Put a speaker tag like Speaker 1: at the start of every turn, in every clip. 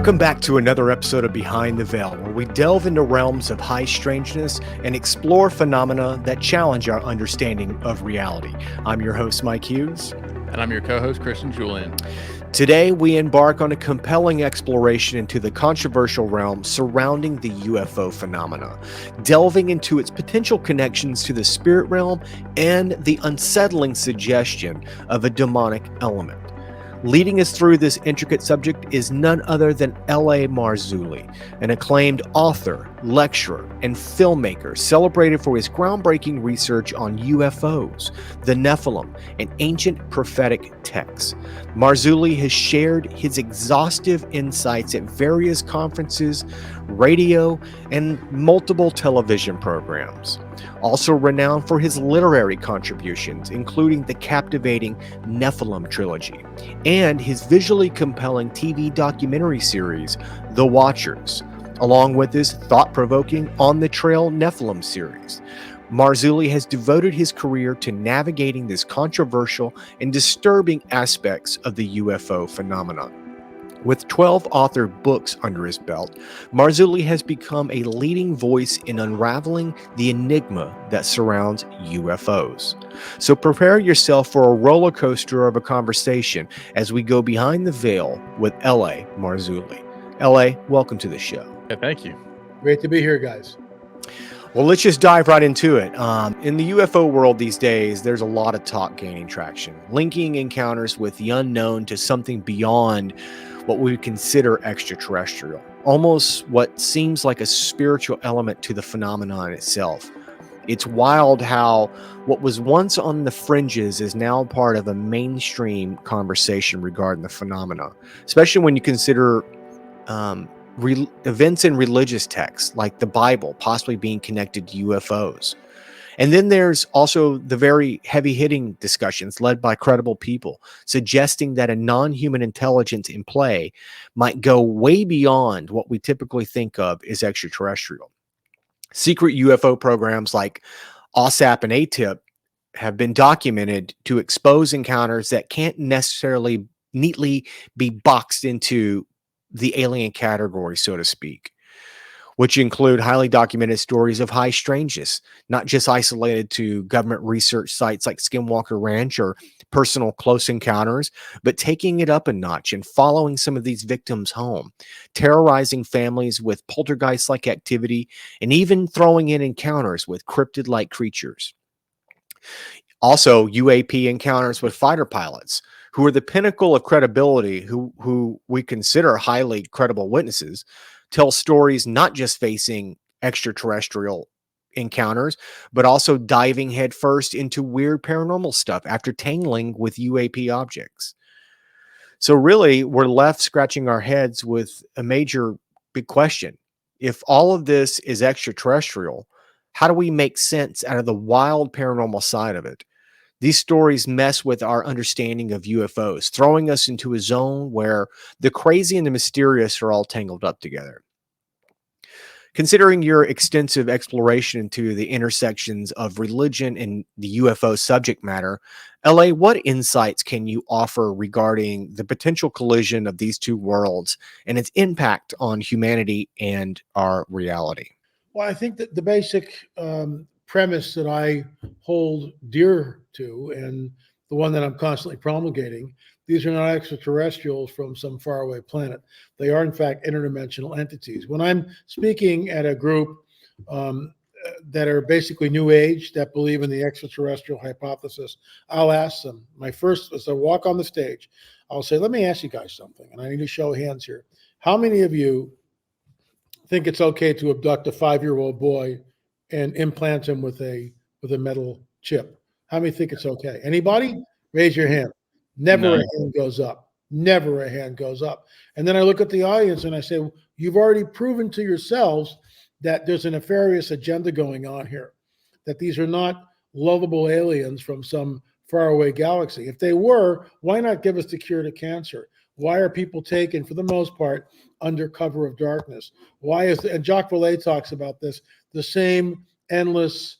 Speaker 1: Welcome back to another episode of Behind the Veil, where we delve into realms of high strangeness and explore phenomena that challenge our understanding of reality. I'm your host, Mike Hughes.
Speaker 2: And I'm your co-host, Christian Julian.
Speaker 1: Today, we embark on a compelling exploration into the controversial realm surrounding the UFO phenomena, delving into its potential connections to the spirit realm and the unsettling suggestion of a demonic element. Leading us through this intricate subject is none other than L.A. Marzulli, an acclaimed author, lecturer, and filmmaker celebrated for his groundbreaking research on UFOs, the Nephilim, and ancient prophetic texts. Marzulli has shared his exhaustive insights at various conferences, radio, and multiple television programs. Also renowned for his literary contributions, including the captivating Nephilim Trilogy and his visually compelling TV documentary series, The Watchers, along with his thought-provoking On the Trail Nephilim series. Marzulli has devoted his career to navigating this controversial and disturbing aspects of the UFO phenomenon. With 12 authored books under his belt, Marzulli has become a leading voice in unraveling the enigma that surrounds UFOs. So prepare yourself for a roller coaster of a conversation as we go behind the veil with L.A. Marzulli. L.A., welcome to the show.
Speaker 2: Yeah, thank you.
Speaker 3: Great to be here, guys.
Speaker 1: Well, let's just dive right into it. In the UFO world these days, there's a lot of talk gaining traction, linking encounters with the unknown to something beyond what we would consider extraterrestrial, almost what seems like a spiritual element to the phenomenon itself. It's wild how what was once on the fringes is now part of a mainstream conversation regarding the phenomena, especially when you consider events in religious texts like the Bible possibly being connected to UFOs. And then there's also the very heavy-hitting discussions led by credible people, suggesting that a non-human intelligence in play might go way beyond what we typically think of as extraterrestrial. Secret UFO programs like OSAP and ATIP have been documented to expose encounters that can't necessarily neatly be boxed into the alien category, so to speak, which include highly documented stories of high strangeness, not just isolated to government research sites like Skinwalker Ranch or personal close encounters, but taking it up a notch and following some of these victims home, terrorizing families with poltergeist-like activity, and even throwing in encounters with cryptid-like creatures. Also, UAP encounters with fighter pilots, who are the pinnacle of credibility, who we consider highly credible witnesses, tell stories not just facing extraterrestrial encounters, but also diving headfirst into weird paranormal stuff after tangling with UAP objects. So really, we're left scratching our heads with a major big question. If all of this is extraterrestrial, how do we make sense out of the wild paranormal side of it? These stories mess with our understanding of UFOs, throwing us into a zone where the crazy and the mysterious are all tangled up together. Considering your extensive exploration into the intersections of religion and the UFO subject matter, LA, what insights can you offer regarding the potential collision of these two worlds and its impact on humanity and our reality?
Speaker 3: Well, I think that the basic premise that I hold dear to, and the one that I'm constantly promulgating, these are not extraterrestrials from some faraway planet. They are, in fact, interdimensional entities. When I'm speaking at a group that are basically New Age, that believe in the extraterrestrial hypothesis, I'll ask them, as I walk on the stage, I'll say, let me ask you guys something, and I need to show hands here. How many of you think it's okay to abduct a 5-year-old boy and implant him with a metal chip? How many think it's okay? Anybody? Raise your hand. Never a hand goes up. Never a hand goes up. And then I look at the audience and I say, well, you've already proven to yourselves that there's a nefarious agenda going on here, that these are not lovable aliens from some faraway galaxy. If they were, why not give us the cure to cancer? Why are people taken, for the most part, under cover of darkness? Why is, and Jacques Vallée talks about this, the same endless,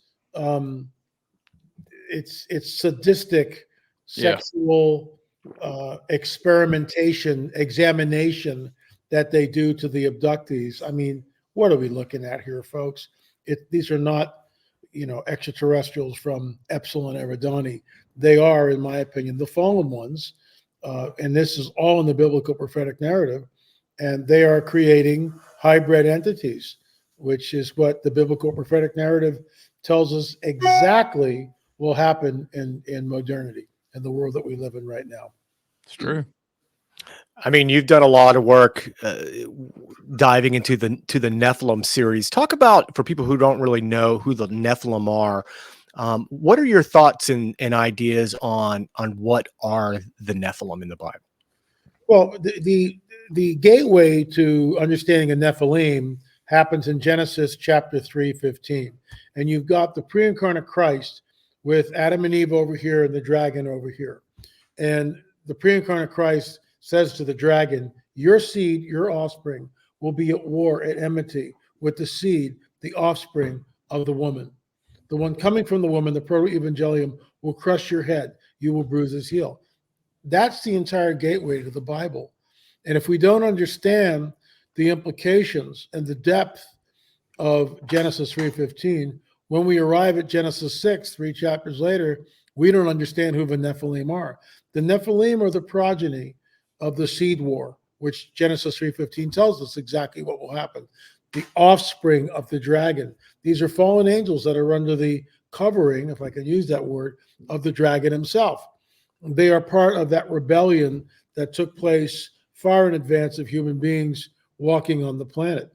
Speaker 3: it's sadistic, sexual experimentation, examination that they do to the abductees. I mean, what are we looking at here, folks? These are not, extraterrestrials from Epsilon Eridani. They are, in my opinion, the fallen ones. And this is all in the biblical prophetic narrative. And they are creating hybrid entities, which is what the biblical prophetic narrative tells us exactly will happen in modernity and the world that we live in right now.
Speaker 2: It's true.
Speaker 1: I mean, you've done a lot of work diving into the Nephilim series. Talk about, for people who don't really know who the Nephilim are, what are your thoughts and ideas on what are the Nephilim in the Bible?
Speaker 3: Well, the gateway to understanding a Nephilim happens in Genesis chapter 3:15, and you've got the pre-incarnate Christ with Adam and Eve over here and the dragon over here, and the pre-incarnate Christ says to the dragon, "Your seed, your offspring, will be at war, at enmity with the seed, the offspring of the woman. The one coming from the woman, the proto-evangelium, will crush your head. You will bruise his heel." That's the entire gateway to the Bible. And if we don't understand the implications and the depth of Genesis 3:15, when we arrive at Genesis 6, 3 chapters later, we don't understand who the Nephilim are. The Nephilim are the progeny of the seed war, which Genesis 3:15 tells us exactly what will happen. The offspring of the dragon. These are fallen angels that are under the covering, if I can use that word, of the dragon himself. They are part of that rebellion that took place far in advance of human beings walking on the planet.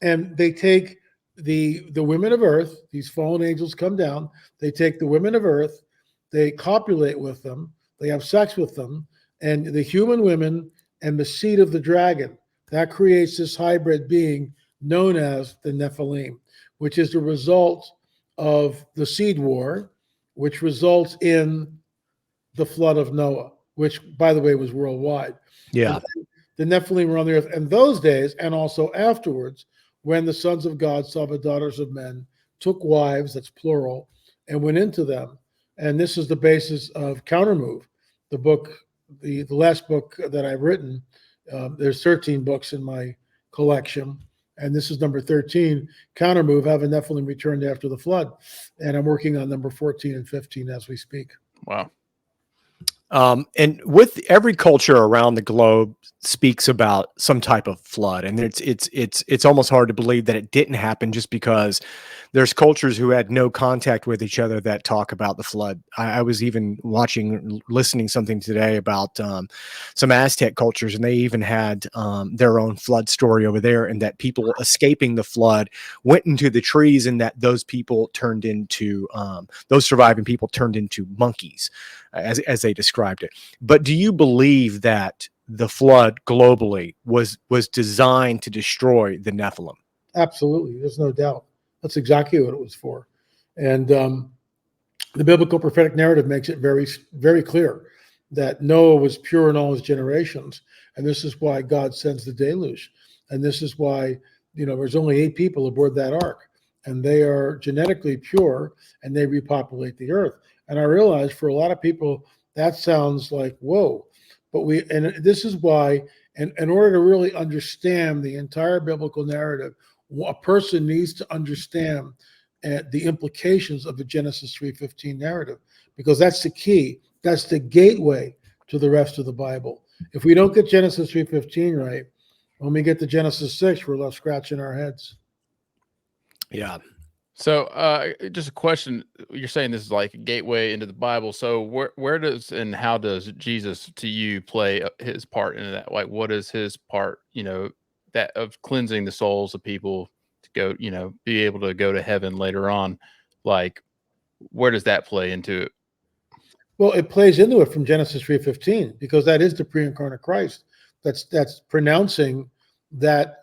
Speaker 3: And they take the women of earth, these fallen angels come down, they take the women of earth, they copulate with them, they have sex with them, and the human women and the seed of the dragon, that creates this hybrid being known as the Nephilim, which is the result of the seed war, which results in the flood of Noah, which, by the way, was worldwide.
Speaker 1: Yeah.
Speaker 3: The Nephilim were on the earth in those days and also afterwards, when the sons of God saw the daughters of men, took wives, that's plural, and went into them. And this is the basis of Countermove, the book, the last book that I've written. There's 13 books in my collection, and this is number 13, Countermove, How the Nephilim Returned After the Flood. And I'm working on number 14 and 15 as we speak.
Speaker 2: Wow.
Speaker 1: And with every culture around the globe speaks about some type of flood, and it's almost hard to believe that it didn't happen, just because there's cultures who had no contact with each other that talk about the flood. I was even listening something today about some Aztec cultures, and they even had their own flood story over there, and that people escaping the flood went into the trees, and that those people turned into those surviving people turned into monkeys, as they described it. But do you believe that the flood globally was designed to destroy the Nephilim?
Speaker 3: Absolutely. There's no doubt. That's exactly what it was for. And the biblical prophetic narrative makes it very, very clear that Noah was pure in all his generations. And this is why God sends the deluge. And this is why, there's only 8 people aboard that ark. And they are genetically pure, and they repopulate the earth. And I realize for a lot of people, that sounds like, whoa. But this is why, in order to really understand the entire biblical narrative, a person needs to understand the implications of the Genesis 3:15 narrative, because that's the key. That's the gateway to the rest of the Bible. If we don't get Genesis 3:15 right, when we get to Genesis 6, we're left scratching our heads.
Speaker 1: Yeah.
Speaker 2: So, just a question. You're saying this is like a gateway into the Bible. So, where does and how does Jesus to you play his part in that? Like, what is his part? That of cleansing the souls of people to go, be able to go to heaven later on. Like, where does that play into it?
Speaker 3: Well, it plays into it from Genesis 3:15, because that is the pre-incarnate Christ that's pronouncing that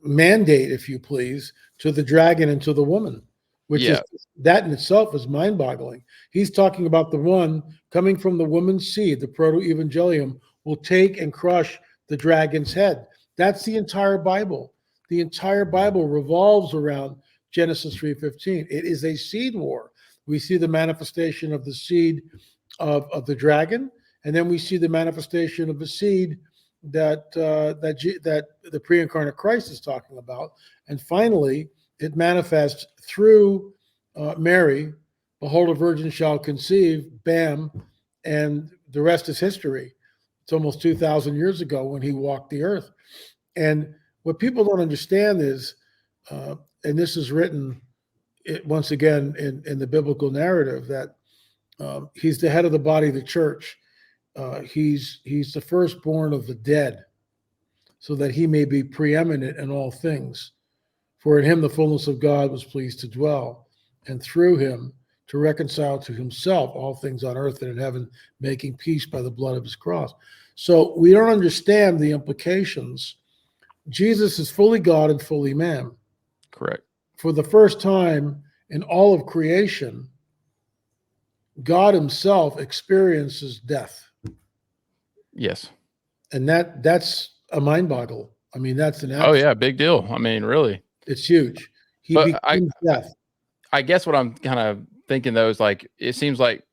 Speaker 3: mandate, if you please, to the dragon and to the woman, which is, that in itself is mind-boggling. He's talking about the one coming from the woman's seed, the proto-evangelium, will take and crush the dragon's head. That's the entire Bible. The entire Bible revolves around Genesis 3:15. It is a seed war. We see the manifestation of the seed of the dragon, and then we see the manifestation of the seed that that the pre-incarnate Christ is talking about. And finally, it manifests through Mary. Behold, a virgin shall conceive. Bam, and the rest is history. It's almost 2,000 years ago when he walked the earth. And what people don't understand is, and this is written once again in the biblical narrative, that he's the head of the body of the church. He's the firstborn of the dead, so that he may be preeminent in all things. For in him the fullness of God was pleased to dwell, and through him to reconcile to himself all things on earth and in heaven, making peace by the blood of his cross. So we don't understand the implications. Jesus is fully God and fully man.
Speaker 2: Correct.
Speaker 3: For the first time in all of creation, God himself experiences death.
Speaker 2: Yes.
Speaker 3: And that's a mind boggle. I mean, that's an
Speaker 2: Oh yeah, big deal. I mean, really.
Speaker 3: It's huge. He
Speaker 2: But
Speaker 3: becomes death.
Speaker 2: I guess what I'm kind of thinking though is like, it seems like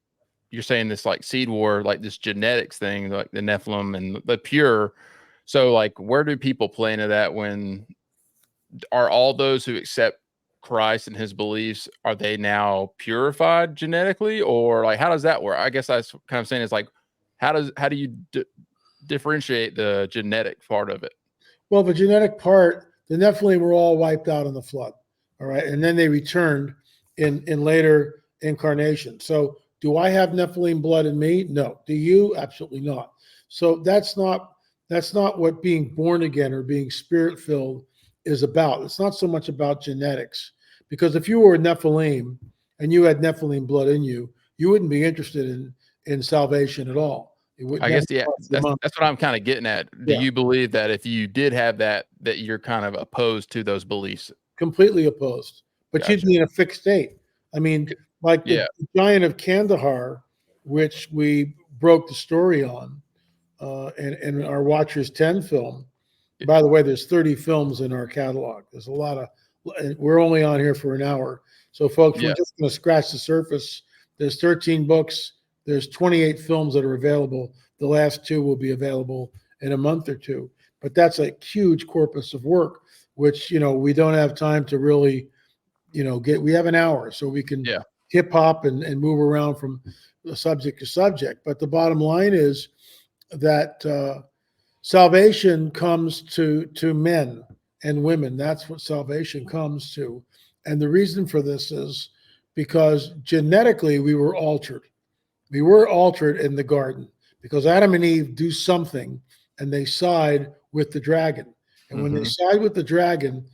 Speaker 2: you're saying this like seed war, like this genetics thing, like the Nephilim and the pure. So like, where do people play into that? When are all those who accept Christ and his beliefs, are they now purified genetically, or like, how does that work? I guess that's kind of saying is like, how do you differentiate the genetic part of it?
Speaker 3: Well, the genetic part, the Nephilim were all wiped out in the flood. All right. And then they returned in later incarnations. So do I have Nephilim blood in me? No. Do you? Absolutely not. So that's not what being born again or being spirit filled is about. It's not so much about genetics, because if you were a Nephilim and you had Nephilim blood in you, you wouldn't be interested in salvation at all.
Speaker 2: I guess, yeah, that's what I'm kind of getting at. Do you believe that if you did have that you're kind of opposed to those beliefs?
Speaker 3: Completely opposed, but
Speaker 2: Gotcha.
Speaker 3: you'd be in a fixed state. I mean, like the Giant of Kandahar, which we broke the story on, in our Watchers 10 film. By the way, there's 30 films in our catalog. There's a lot of, we're only on here for an hour. So folks, we're just going to scratch the surface. There's 13 books. There's 28 films that are available. The last 2 will be available in a month or 2. But that's a huge corpus of work, which, we don't have time to really, we have an hour, so we can hip hop and move around from subject to subject. But the bottom line is that salvation comes to men and women. That's what salvation comes to. And the reason for this is because genetically we were altered. We were altered in the garden because Adam and Eve do something and they side with the dragon. And when they side with the dragon,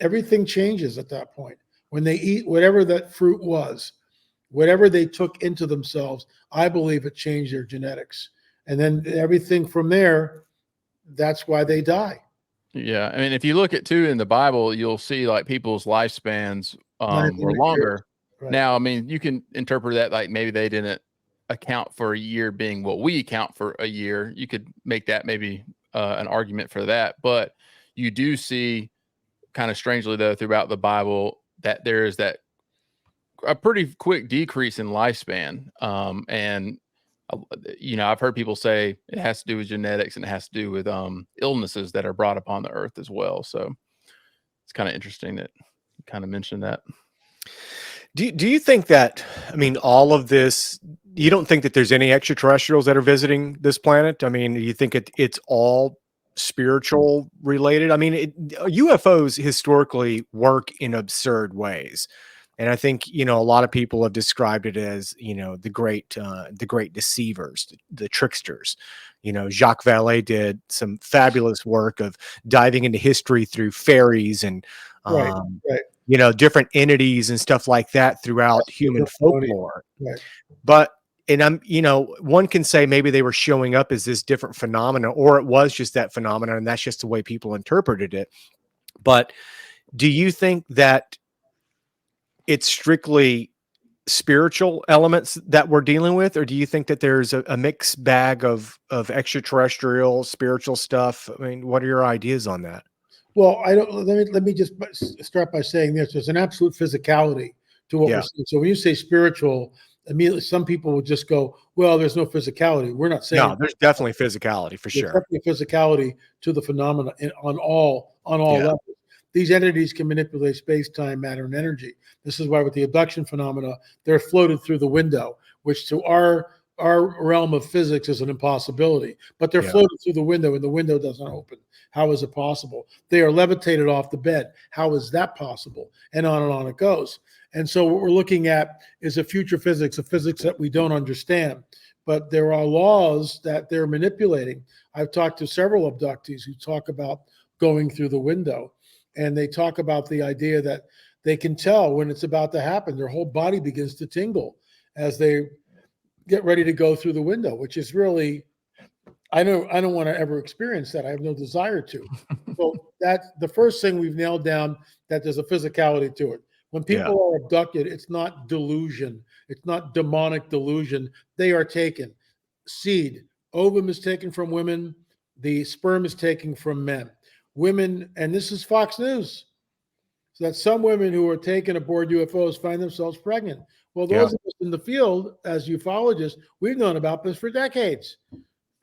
Speaker 3: everything changes at that point. When they eat whatever that fruit was, whatever they took into themselves, I believe it changed their genetics. And then everything from there, that's why they die.
Speaker 2: Yeah. I mean, if you look at too in the Bible, you'll see like people's lifespans were longer. Right. Now, I mean, you can interpret that like maybe they didn't account for a year being what we account for a year. You could make that maybe an argument for that. But you do see kind of strangely though throughout the Bible that there is that a pretty quick decrease in lifespan. And I've heard people say it has to do with genetics and it has to do with illnesses that are brought upon the earth as well. So it's kind of interesting that you kind of mentioned that.
Speaker 1: Do you think that, I mean, all of this, you don't think that there's any extraterrestrials that are visiting this planet? I mean, you think it's all spiritual related? I mean, UFOs historically work in absurd ways. And I think, a lot of people have described it as, the great deceivers, the tricksters. Jacques Vallée did some fabulous work of diving into history through fairies and, different entities and stuff like that throughout human folklore.
Speaker 3: Right.
Speaker 1: But, and one can say maybe they were showing up as this different phenomena, or it was just that phenomena, and that's just the way people interpreted it. But do you think that it's strictly spiritual elements that we're dealing with, or do you think that there's a mixed bag of extraterrestrial spiritual stuff? I mean, what are your ideas on that?
Speaker 3: Well, I don't. Let me just start by saying this: there's an absolute physicality to what we're seeing. So when you say spiritual, immediately some people would just go, well, there's no physicality. We're not saying
Speaker 1: No, there's definitely physicality for
Speaker 3: there's
Speaker 1: sure.
Speaker 3: definitely physicality to the phenomena on all
Speaker 1: Yeah.
Speaker 3: levels. These entities can manipulate space, time, matter, and energy. This is why with the abduction phenomena, they're floated through the window, which to our realm of physics is an impossibility. But they're
Speaker 1: Yeah.
Speaker 3: floated through the window, and the window doesn't open. How is it possible? They are levitated off the bed. How is that possible? And on it goes. And so what we're looking at is a future physics, a physics that we don't understand. But there are laws that they're manipulating. I've talked to several abductees who talk about going through the window. And they talk about the idea that they can tell when it's about to happen. Their whole body begins to tingle as they get ready to go through the window, which is really, I don't want to ever experience that. I have no desire to. So that's the first thing we've nailed down, that there's a physicality to it. When people are abducted, it's not delusion. It's not demonic delusion. They are taken. Seed, ovum is taken from women. The sperm is taken from men. Women, and this is Fox News, so that some women who are taken aboard UFOs find themselves pregnant. Well, those of us in the field as ufologists, we've known about this for decades.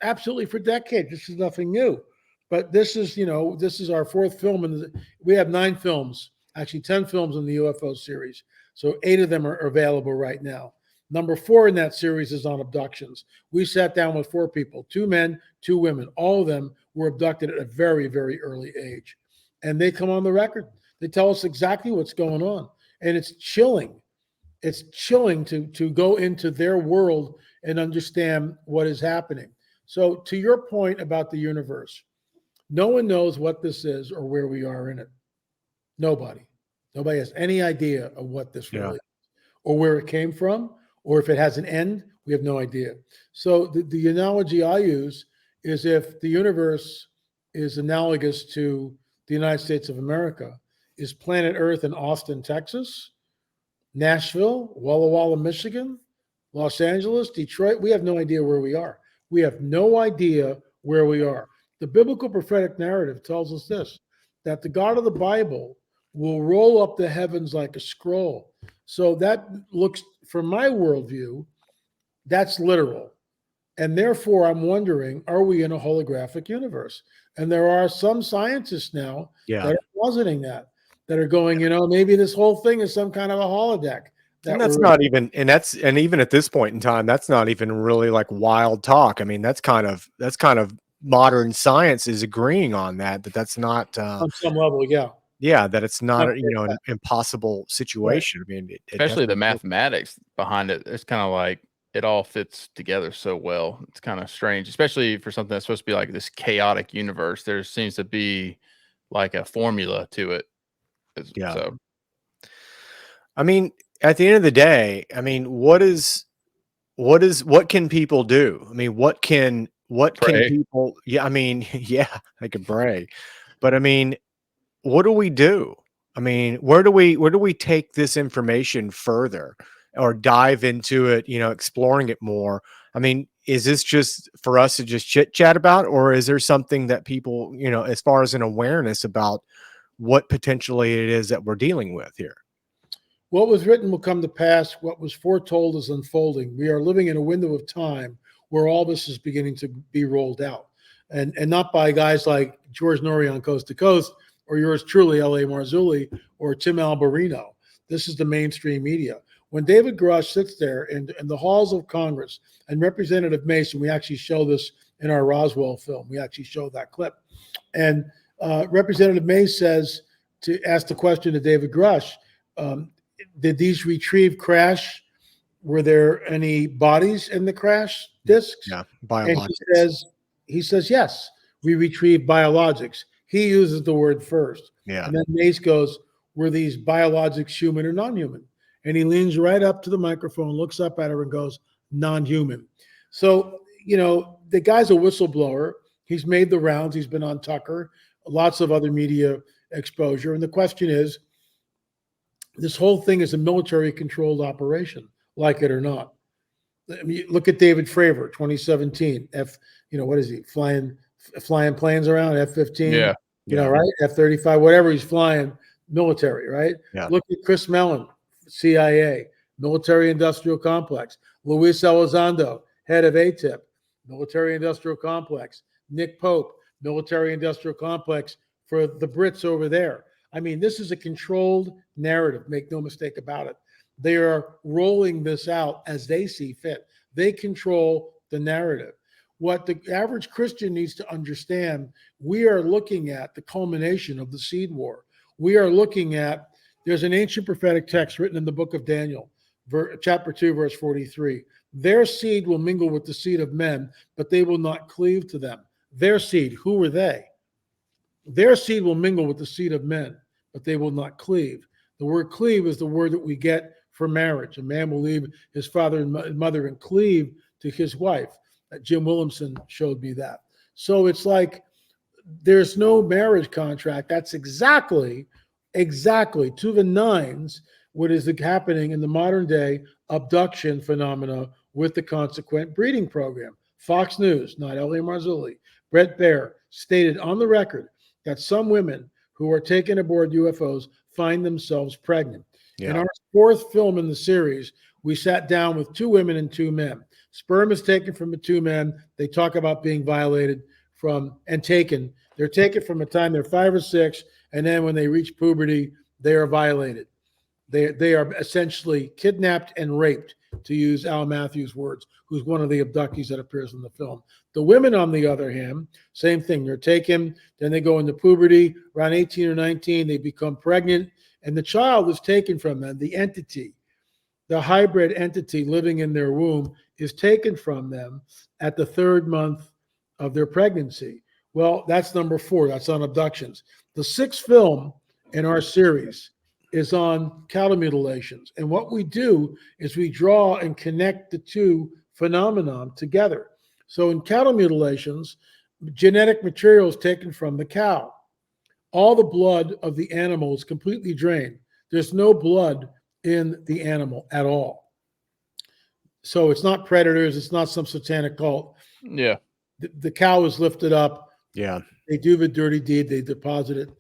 Speaker 3: Absolutely for decades. This is nothing new. But this is, this is our fourth film. And we have 9 films, actually 10 films in the UFO series. So 8 of them are available right now. Number 4 in that series is on abductions. We sat down with 4 people, 2 men, 2 women. All of them were abducted at a very, very early age. And they come on the record. They tell us exactly what's going on. And it's chilling. It's chilling to go into their world and understand what is happening. So to your point about the universe, no one knows what this is or where we are in it. Nobody. Nobody has any idea of what this really is, or where it came from, or if it has an end. We have no idea. So the analogy I use is, if the universe is analogous to the United States of America, is planet Earth in Austin, Texas, Nashville, Walla Walla, Michigan, Los Angeles, Detroit? We have no idea where we are. We have no idea where we are. The biblical prophetic narrative tells us this, that the God of the Bible will roll up the heavens like a scroll. So that looks, from my worldview, that's literal. And therefore, I'm wondering, are we in a holographic universe? And there are some scientists now that are positing that are going, maybe this whole thing is some kind of a holodeck.
Speaker 1: And that's not even, and even at this point in time, that's not even really like wild talk. I mean, that's kind of modern science is agreeing on that's not
Speaker 3: on some level,
Speaker 1: that it's not an impossible situation. I mean,
Speaker 2: especially the mathematics behind it. It's kind of like it all fits together so well. It's kind of strange, especially for something that's supposed to be like this chaotic universe. There seems to be like a formula to it. So,
Speaker 1: I mean, at the end of the day, I mean, what can people do? I mean, what can people? Yeah, I mean, yeah, they can pray, but I mean, what do we do? I mean, where do we take this information further, or dive into it? Exploring it more. I mean, is this just for us to just chit chat about, or is there something that people, as far as an awareness about what potentially it is that we're dealing with here?
Speaker 3: What was written will come to pass. What was foretold is unfolding. We are living in a window of time where all this is beginning to be rolled out, and not by guys like George Norrie on Coast to Coast, or yours truly, L.A. Marzulli, or Tim Alberino. This is the mainstream media. When David Grush sits there in the halls of Congress, and Representative Mason, we actually show this in our Roswell film. We actually show that clip. And Representative Mason says, to ask the question to David Grush, did these retrieve crash? Were there any bodies in the crash discs?
Speaker 1: Yeah,
Speaker 3: biologics. And he says, yes, we retrieved biologics. He uses the word first.
Speaker 1: Yeah.
Speaker 3: And then Mace goes, were these biologics human or non-human? And he leans right up to the microphone, looks up at her and goes, non-human. So, the guy's a whistleblower. He's made the rounds. He's been on Tucker, lots of other media exposure. And the question is, this whole thing is a military controlled operation, like it or not. I mean, look at David Fravor, 2017. What is he flying planes around? F-15, right? F-35, whatever he's flying, military, right?
Speaker 1: Yeah.
Speaker 3: Look at Chris Mellon, CIA. military-industrial complex. Luis Elizondo, head of ATIP, military-industrial complex. Nick Pope, military-industrial complex for the Brits over there. I mean, this is a controlled narrative, make no mistake about it. They are rolling this out as they see fit. They control the narrative. What the average Christian needs to understand, we are looking at the culmination of the seed war. We are looking at, there's an ancient prophetic text written in the book of Daniel, chapter 2, verse 43. Their seed will mingle with the seed of men, but they will not cleave to them. Their seed, who are they? Their seed will mingle with the seed of men, but they will not cleave. The word cleave is the word that we get for marriage. A man will leave his father and mother and cleave to his wife. Jim Williamson showed me that. So it's like there's no marriage contract. That's exactly to the nines what is happening in the modern day abduction phenomena with the consequent breeding program. Fox News, not L.A. Marzulli, Brett Baer stated on the record that some women who are taken aboard UFOs find themselves pregnant.
Speaker 1: Yeah.
Speaker 3: In our fourth film in the series, we sat down with 2 women and 2 men. Sperm is taken from the 2 men. They talk about being violated from and taken. They're taken from the time they're 5 or 6, and then when they reach puberty, they are violated. They are essentially kidnapped and raped, to use Al Matthews' words, who's one of the abductees that appears in the film. The women, on the other hand, same thing. They're taken, then they go into puberty. Around 18 or 19, they become pregnant, and the child is taken from them. The entity, the hybrid entity living in their womb, is taken from them at the 3rd month of their pregnancy. Well, that's number 4. That's on abductions. The 6th film in our series is on cattle mutilations. And what we do is we draw and connect the 2 phenomenon together. So in cattle mutilations, genetic material is taken from the cow. All the blood of the animal is completely drained. There's no blood in the animal at all. So it's not predators. It's not some satanic cult.
Speaker 2: Yeah.
Speaker 3: The cow is lifted up.
Speaker 1: Yeah.
Speaker 3: They do the dirty deed. They deposit it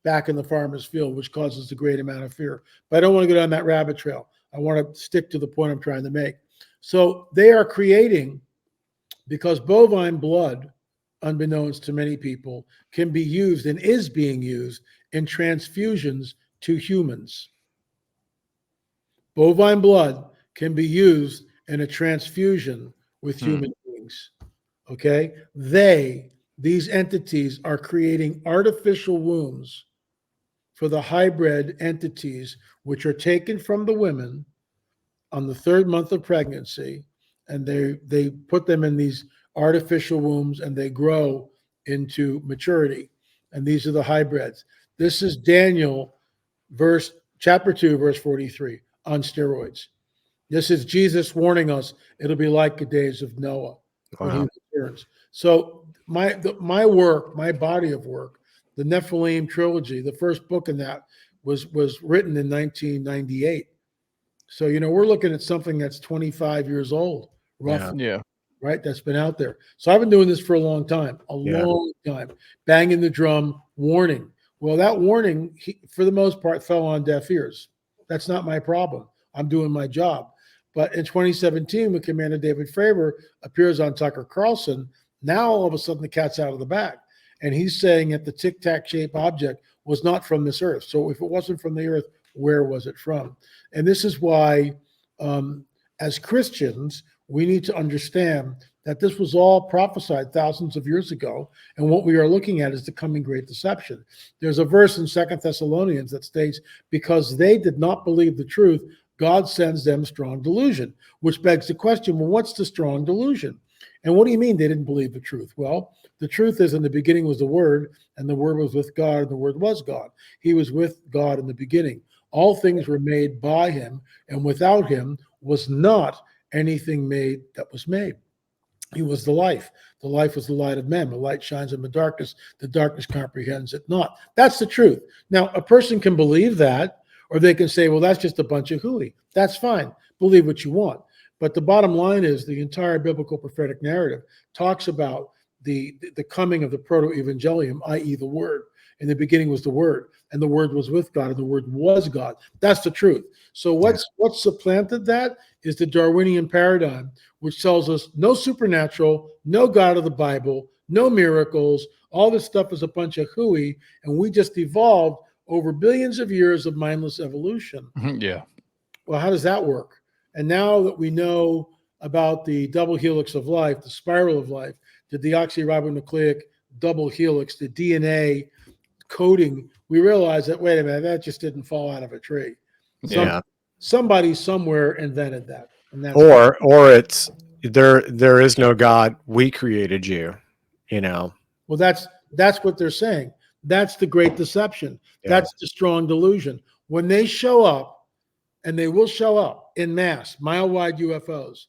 Speaker 3: back in the farmer's field, which causes a great amount of fear. But I don't want to go down that rabbit trail. I want to stick to the point I'm trying to make. So they are creating, because bovine blood, unbeknownst to many people, can be used and is being used in transfusions to humans. Bovine blood can be used in a transfusion with human beings. Okay? These entities are creating artificial wombs for the hybrid entities, which are taken from the women on the 3rd month of pregnancy, and they put them in these artificial wombs, and they grow into maturity. And these are the hybrids. This is Daniel, chapter 2, verse 43, on steroids. This is Jesus warning us it'll be like the days of Noah when he returns. So my work, my body of work, the Nephilim Trilogy, the first book in that was written in 1998. So, we're looking at something that's 25 years old, roughly.
Speaker 2: Yeah.
Speaker 3: Right? That's been out there. So I've been doing this for a long time, long time, banging the drum, warning. Well, that warning, for the most part, fell on deaf ears. That's not my problem. I'm doing my job. But in 2017, when Commander David Fravor appears on Tucker Carlson, now all of a sudden the cat's out of the bag. And he's saying that the tic-tac shaped object was not from this earth. So if it wasn't from the earth, where was it from? And this is why, as Christians, we need to understand that this was all prophesied thousands of years ago. And what we are looking at is the coming great deception. There's a verse in 2 Thessalonians that states, because they did not believe the truth, God sends them strong delusion, which begs the question, well, what's the strong delusion? And what do you mean they didn't believe the truth? Well, the truth is, in the beginning was the Word, and the Word was with God, and the Word was God. He was with God in the beginning. All things were made by him, and without him was not anything made that was made. He was the life. The life was the light of men. The light shines in the darkness comprehends it not. That's the truth. Now, a person can believe that, or they can say, well, that's just a bunch of hooey. That's fine. Believe what you want. But the bottom line is the entire biblical prophetic narrative talks about the coming of the proto-evangelium, i.e. the Word. In the beginning was the Word, and the Word was with God, and the Word was God. That's the truth. So what's supplanted that is the Darwinian paradigm, which tells us no supernatural, no God of the Bible, no miracles. All this stuff is a bunch of hooey, and we just evolved over billions of years of mindless evolution.
Speaker 2: Yeah.
Speaker 3: Well, how does that work? And now that we know about the double helix of life, the spiral of life, the deoxyribonucleic double helix, the DNA coding, we realize that, wait a minute, that just didn't fall out of a tree. Somebody somewhere invented that. And that's
Speaker 1: or it's there is no God, we created you, you know.
Speaker 3: Well, that's what they're saying. That's the great deception. That's the strong delusion. When they show up, and they will show up in mass, mile-wide UFOs,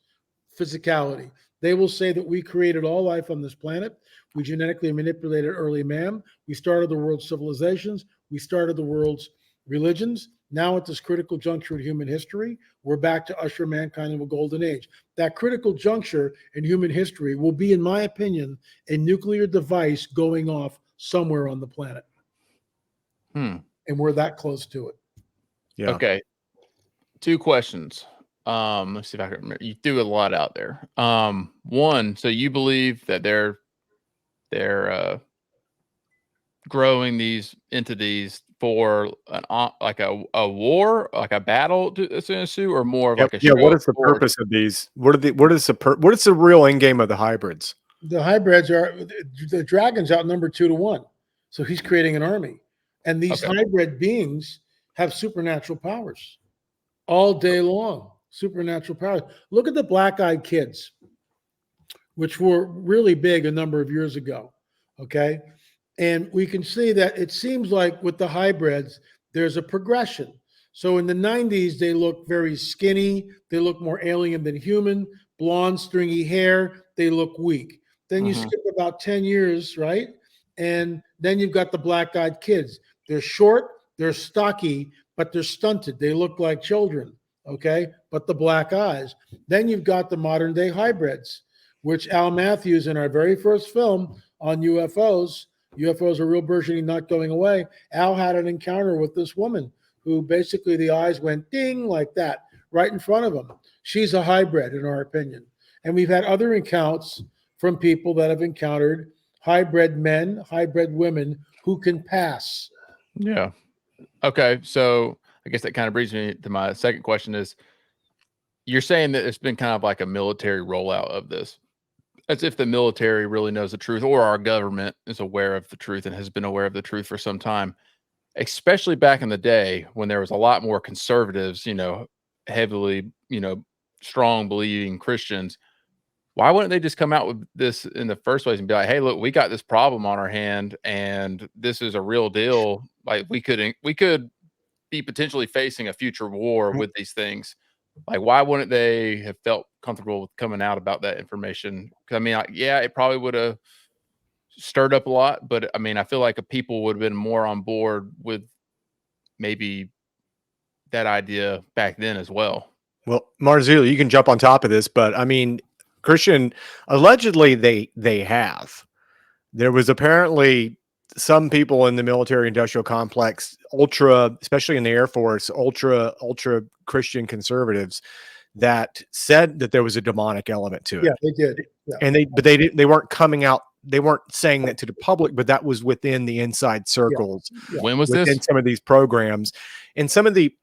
Speaker 3: physicality, they will say that we created all life on this planet. We genetically manipulated early man. We started the world's civilizations. We started the world's religions. Now at this critical juncture in human history, we're back to usher mankind into a golden age. That critical juncture in human history will be, in my opinion, a nuclear device going off somewhere on the planet. And we're that close to it.
Speaker 2: Yeah. Okay. 2 questions. Let's see if I can remember. You threw a lot out there. One, so you believe that they're growing these entities for like a war, like a battle to ensue, or more of like a show?
Speaker 1: What is the purpose of these? What is the real end game of the hybrids?
Speaker 3: The hybrids are the dragons outnumber 2 to 1, so he's creating an army, and these hybrid beings have supernatural powers all day long. Supernatural powers. Look at the black-eyed kids, which were really big a number of years ago. Okay. And we can see that it seems like with the hybrids, there's a progression. So in the 90s, they look very skinny. They look more alien than human, blonde, stringy hair. They look weak. Then you skip about 10 years, right? And then you've got the black-eyed kids. They're short, they're stocky, but they're stunted. They look like children, okay? But the black eyes. Then you've got the modern-day hybrids, which Al Matthews, in our very first film on UFOs are real burgeoning, not going away. Al had an encounter with this woman who basically the eyes went ding like that right in front of him. She's a hybrid, in our opinion. And we've had other accounts from people that have encountered hybrid men, hybrid women who can pass.
Speaker 2: Yeah. Okay. So I guess that kind of brings me to my second question is, you're saying that it's been kind of like a military rollout of this, as if the military really knows the truth, or our government is aware of the truth and has been aware of the truth for some time, especially back in the day when there was a lot more conservatives, heavily, strong believing Christians. Why wouldn't they just come out with this in the first place and be like, hey, look, we got this problem on our hand and this is a real deal. Like we could be potentially facing a future war with these things. Like, why wouldn't they have felt comfortable with coming out about that information? Because I mean, it probably would have stirred up a lot, but I mean, I feel like people would have been more on board with maybe that idea back then as well.
Speaker 1: Well, Marzulli, you can jump on top of this, but I mean, Christian, allegedly they have. There was apparently some people in the military industrial complex, especially in the Air Force, ultra Christian conservatives that said that there was a demonic element to it.
Speaker 3: Yeah, they did. Yeah.
Speaker 1: And they weren't coming out. They weren't saying that to the public, but that was within the inside circles.
Speaker 3: Yeah. Yeah.
Speaker 2: When was
Speaker 1: within
Speaker 2: this?
Speaker 1: some of these programs, and some of the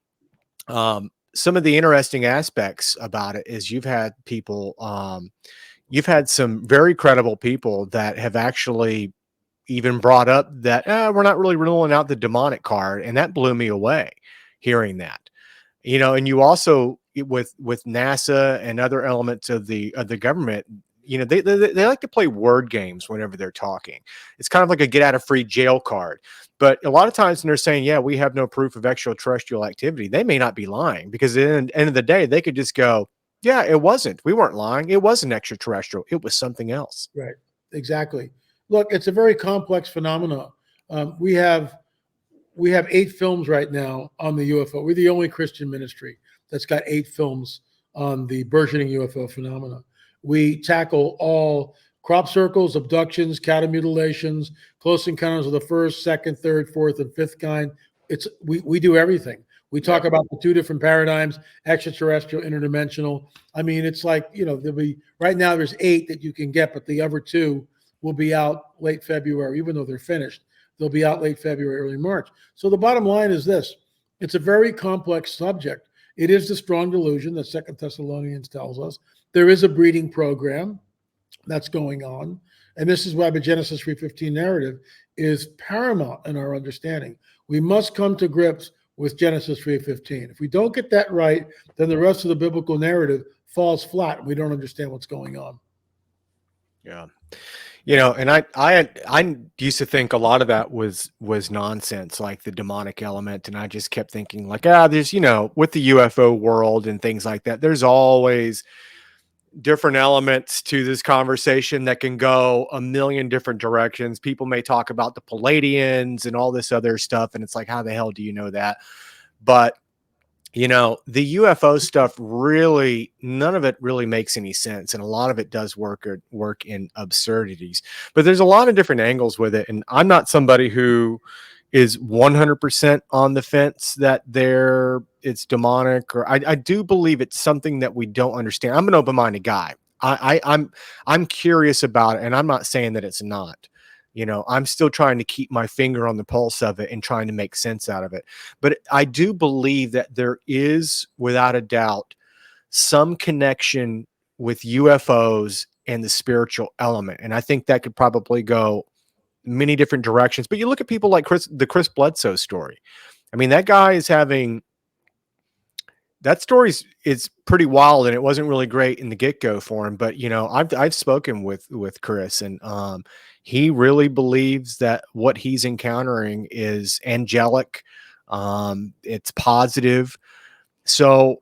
Speaker 1: interesting aspects about it is you've had some very credible people that have actually even brought up that we're not really ruling out the demonic card, and that blew me away hearing that. And you also with NASA and other elements of the government, they like to play word games whenever they're talking. It's kind of like a get out of free jail card. But a lot of times when they're saying, yeah, we have no proof of extraterrestrial activity, they may not be lying, because at the end of the day, they could just go, yeah, it wasn't. We weren't lying. It wasn't extraterrestrial. It was something else.
Speaker 3: Right. Exactly. Look, it's a very complex phenomenon. We have 8 films right now on the UFO. We're the only Christian ministry that's got 8 films on the burgeoning UFO phenomena. We tackle all crop circles, abductions, cattle mutilations, close encounters of the first, second, third, fourth, and fifth kind. We do everything. We talk about the two different paradigms: extraterrestrial, interdimensional. I mean, it's like, there'll be, right now there's 8 that you can get, but the other 2 will be out late February, even though they're finished. They'll be out late February, early March. So the bottom line is this: it's a very complex subject. It is the strong delusion that 2 Thessalonians tells us. There is a breeding program that's going on. And this is why the Genesis 3:15 narrative is paramount in our understanding. We must come to grips with Genesis 3:15. If we don't get that right, then the rest of the biblical narrative falls flat and we don't understand what's going on.
Speaker 1: Yeah. And I used to think a lot of that was nonsense, like the demonic element. And I just kept thinking like, there's, with the UFO world and things like that, there's always different elements to this conversation that can go a million different directions. People may talk about the Palladians and all this other stuff, and it's like, how the hell do you know that? But the UFO stuff, really, none of it really makes any sense, and a lot of it does work in absurdities. But there's a lot of different angles with it, and I'm not somebody who is 100% on the fence that it's demonic, or I do believe it's something that we don't understand. I'm an open-minded guy. I'm curious about it, and I'm not saying that it's not. I'm still trying to keep my finger on the pulse of it and trying to make sense out of it. But I do believe that there is, without a doubt, some connection with UFOs and the spiritual element. And I think that could probably go many different directions. But you look at people like the Chris Bledsoe story. I mean, that guy is having, that story is pretty wild, and it wasn't really great in the get-go for him. But I've spoken with Chris, and he really believes that what he's encountering is angelic. It's positive. So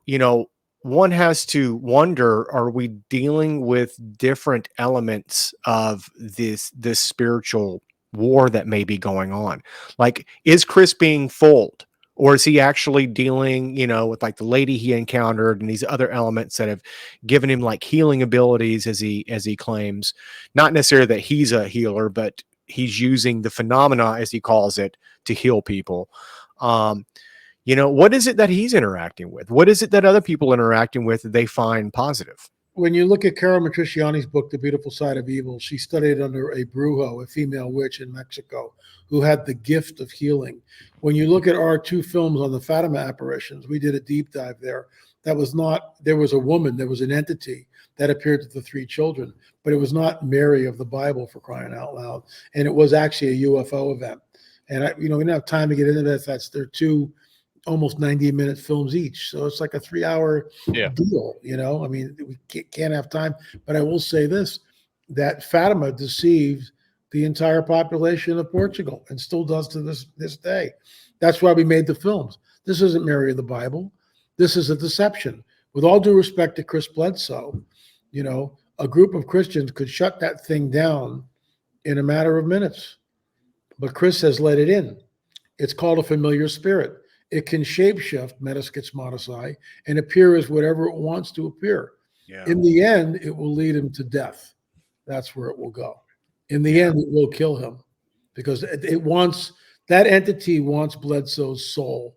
Speaker 1: one has to wonder: are we dealing with different elements of this spiritual war that may be going on? Like, is Chris being fooled? Or is he actually dealing, with like the lady he encountered and these other elements that have given him like healing abilities, as he claims? Not necessarily that he's a healer, but he's using the phenomena, as he calls it, to heal people. What is it that he's interacting with? What is it that other people interacting with that they find positive?
Speaker 3: When you look at Carol Matriciani's book, The Beautiful Side of Evil, she studied under a brujo, a female witch in Mexico, who had the gift of healing. When you look at our 2 films on the Fatima apparitions, we did a deep dive there. There was a woman, there was an entity that appeared to the 3 children, but it was not Mary of the Bible, for crying out loud. And it was actually a UFO event. And we don't have time to get into that. They're 2 almost 90-minute films each. So it's like a 3-hour deal, I mean, we can't have time. But I will say this, that Fatima deceived the entire population of Portugal and still does to this day. That's why we made the films. This isn't Mary of the Bible. This is a deception. With all due respect to Chris Bledsoe, a group of Christians could shut that thing down in a matter of minutes. But Chris has let it in. It's called a familiar spirit. It can shapeshift, metaschismatisai, and appear as whatever it wants to appear. Yeah. In the end, it will lead him to death. That's where it will go. In the end, it will kill him, because that entity wants Bledsoe's soul.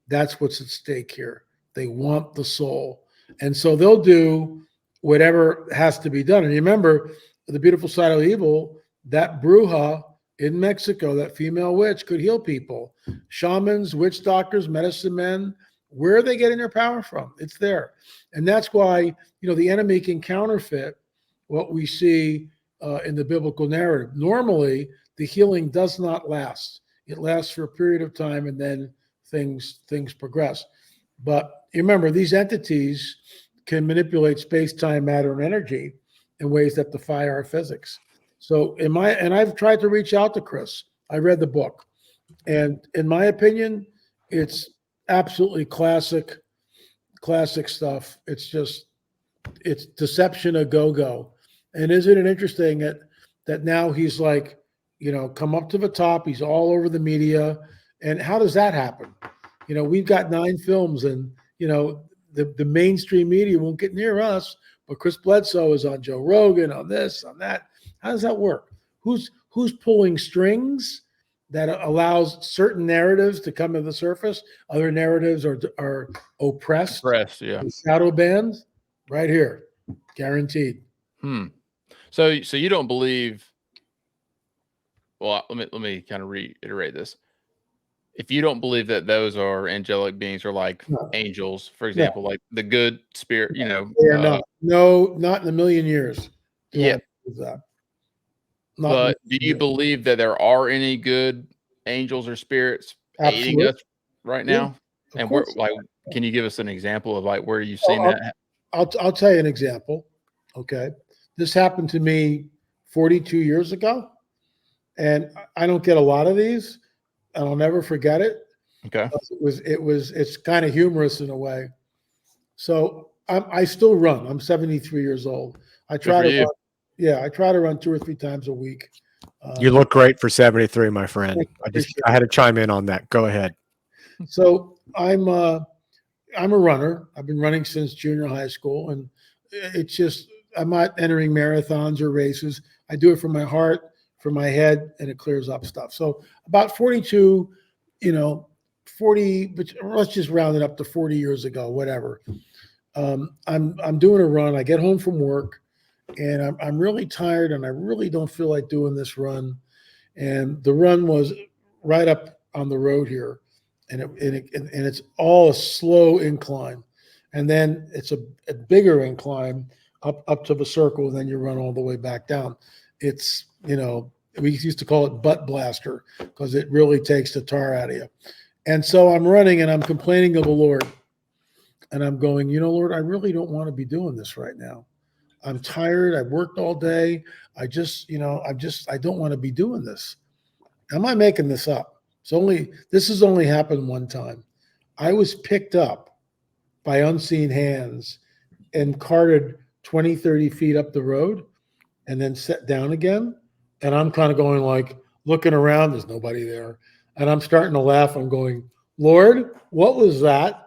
Speaker 3: That's what's at stake here. They want the soul. And so they'll do whatever has to be done. And remember, The Beautiful Side of Evil, that bruja in Mexico, that female witch, could heal people. Shamans, witch doctors, medicine men, where are they getting their power from? It's there. And that's why, the enemy can counterfeit what we see in the biblical narrative. Normally, the healing does not last. It lasts for a period of time, and then things progress. But remember, these entities can manipulate space, time, matter, and energy in ways that defy our physics. So I've tried to reach out to Chris. I read the book, and in my opinion, it's absolutely classic stuff. It's deception a go-go. And isn't it interesting that now he's like, come up to the top. He's all over the media. And how does that happen? We've got 9 films, and the mainstream media won't get near us, but Chris Bledsoe is on Joe Rogan, on this, on that. How does that work? Who's pulling strings that allows certain narratives to come to the surface? Other narratives are oppressed,
Speaker 2: Yeah.
Speaker 3: shadow banned. Right here, guaranteed.
Speaker 2: So you don't believe? Well, let me kind of reiterate this. If you don't believe that those are angelic beings or like angels, for example, like the good spirit,
Speaker 3: They are not. No, not in a million years.
Speaker 2: Yeah.
Speaker 3: That.
Speaker 2: But do you believe that there are any good angels or spirits aiding us right now? And where, like, can you give us an example of like where you've seen that?
Speaker 3: I'll tell you an example. Okay, this happened to me 42 years ago, and I don't get a lot of these, and I'll never forget it.
Speaker 2: Okay,
Speaker 3: it's kind of humorous in a way. So I still run. I'm 73 years old. I try to run, I try to run 2 or 3 times a week.
Speaker 1: You look great for 73, my friend. I had to chime in on that. Go ahead.
Speaker 3: So I'm a runner. I've been running since junior high school, and it's just I'm not entering marathons or races. I do it for my heart, for my head, and it clears up stuff. So about 42, 40, but let's just round it up to 40 years ago, whatever. I'm doing a run. I get home from work, and I'm really tired, and I really don't feel like doing this run. And the run was right up on the road here, and it's all a slow incline, and then it's a bigger incline up to the circle, and then you run all the way back down. It's we used to call it butt blaster because it really takes the tar out of you. And so I'm running, and I'm complaining to the Lord. And I'm going, Lord, I really don't want to be doing this right now. I'm tired. I've worked all day. I don't want to be doing this. Am I making this up? This has only happened one time. I was picked up by unseen hands and carted 20, 30 feet up the road and then set down again. And I'm kind of going like, looking around, there's nobody there. And I'm starting to laugh. I'm going, Lord, what was that?